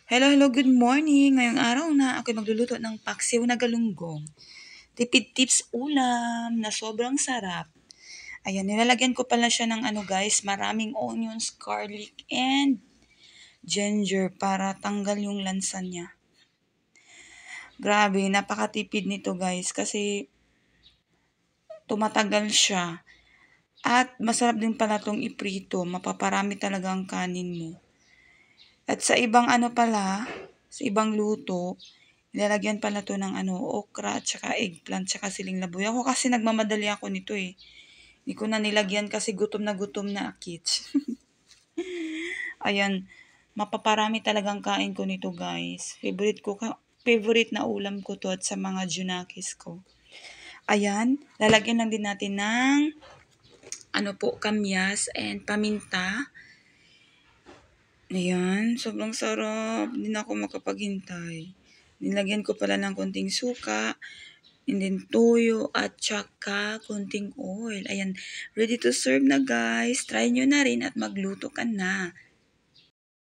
Hello, hello, good morning. Ngayong araw na ako'y magluluto ng paksiw na galunggong. Tipid tips ulam na sobrang sarap. Ayan, nilalagyan ko pala siya ng guys, maraming onions, garlic, and ginger para tanggal yung lansa niya. Grabe, napakatipid nito guys kasi tumatagal siya. At masarap din pala itong iprito, mapaparami talaga ang kanin mo. At sa ibang sa ibang luto, nilalagyan pala to ng okra, at saka eggplant, tsaka siling labuyo. Ako kasi nagmamadali ako nito eh. Hindi ko na nilagyan kasi gutom na kids. Ayan, mapaparami talagang kain ko nito guys. Favorite na ulam ko to at sa mga junakis ko. Ayan, lalagyan lang din natin ng kamyas and paminta. Ayan, sobrang sarap. Hindi na ako makapaghintay. Nilagyan ko pala ng konting suka, and then toyo, at saka konting oil. Ayan, ready to serve na guys. Try nyo na rin at magluto ka na.